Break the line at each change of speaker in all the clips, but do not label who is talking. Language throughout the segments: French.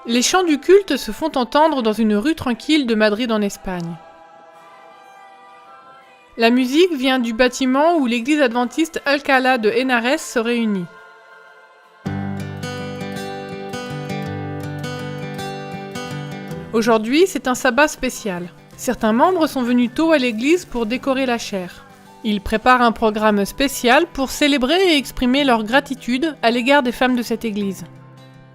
Les chants du culte se font entendre dans une rue tranquille de Madrid en Espagne. La musique vient du bâtiment où l'église adventiste Alcalá de Henares se réunit. Aujourd'hui, c'est un sabbat spécial. Certains membres sont venus tôt à l'église pour décorer la chaire. Ils préparent un programme spécial pour célébrer et exprimer leur gratitude à l'égard des femmes de cette église.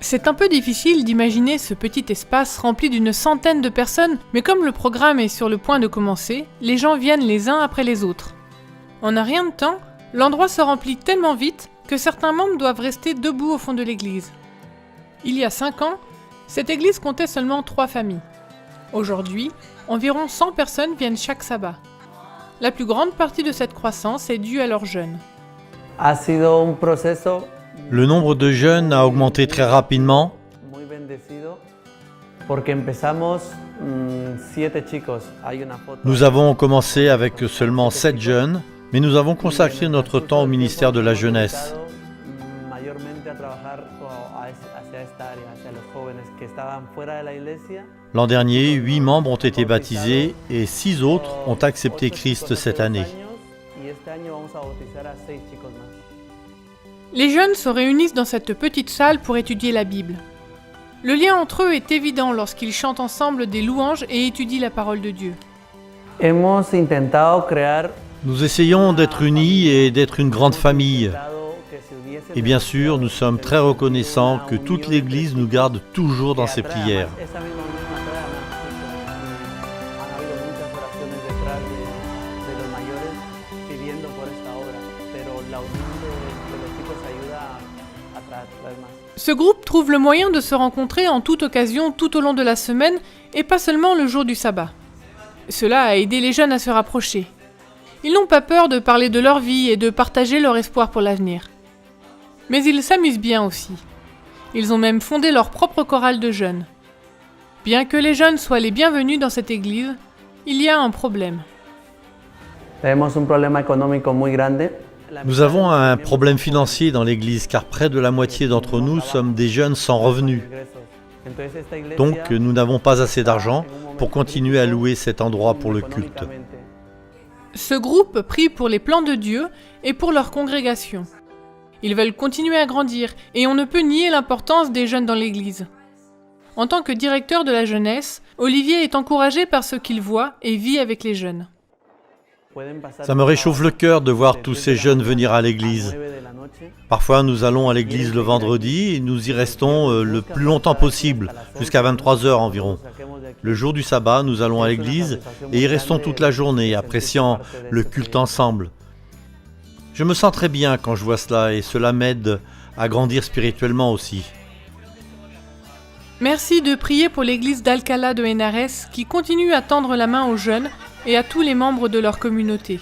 C'est un peu difficile d'imaginer ce petit espace rempli d'une centaine de personnes, mais comme le programme est sur le point de commencer, les gens viennent les uns après les autres. En un rien de temps, l'endroit se remplit tellement vite que certains membres doivent rester debout au fond de l'église. Il y a 5 ans, cette église comptait seulement 3 familles. Aujourd'hui, environ 100 personnes viennent chaque sabbat. La plus grande partie de cette croissance est due à leurs jeûnes.
Le nombre de jeunes a augmenté très rapidement. Nous avons commencé avec seulement 7 jeunes, mais nous avons consacré notre temps au ministère de la jeunesse. L'an dernier, 8 membres ont été baptisés et 6 autres ont accepté Christ cette année.
Les jeunes se réunissent dans cette petite salle pour étudier la Bible. Le lien entre eux est évident lorsqu'ils chantent ensemble des louanges et étudient la parole de Dieu.
Nous essayons d'être unis et d'être une grande famille. Et bien sûr, nous sommes très reconnaissants que toute l'Église nous garde toujours dans ses prières.
Ce groupe trouve le moyen de se rencontrer en toute occasion tout au long de la semaine et pas seulement le jour du sabbat. Cela a aidé les jeunes à se rapprocher. Ils n'ont pas peur de parler de leur vie et de partager leur espoir pour l'avenir. Mais ils s'amusent bien aussi. Ils ont même fondé leur propre chorale de jeunes. Bien que les jeunes soient les bienvenus dans cette église, il y a un problème.
Nous avons un problème financier dans l'Église car près de la moitié d'entre nous sommes des jeunes sans revenus. Donc nous n'avons pas assez d'argent pour continuer à louer cet endroit pour le culte.
Ce groupe prie pour les plans de Dieu et pour leur congrégation. Ils veulent continuer à grandir et on ne peut nier l'importance des jeunes dans l'Église. En tant que directeur de la jeunesse, Olivier est encouragé par ce qu'il voit et vit avec les jeunes.
Ça me réchauffe le cœur de voir tous ces jeunes venir à l'église. Parfois, nous allons à l'église le vendredi et nous y restons le plus longtemps possible, jusqu'à 23h environ. Le jour du sabbat, nous allons à l'église et y restons toute la journée, appréciant le culte ensemble. Je me sens très bien quand je vois cela et cela m'aide à grandir spirituellement aussi.
Merci de prier pour l'église d'Alcalá de Henares qui continue à tendre la main aux jeunes et à tous les membres de leur communauté.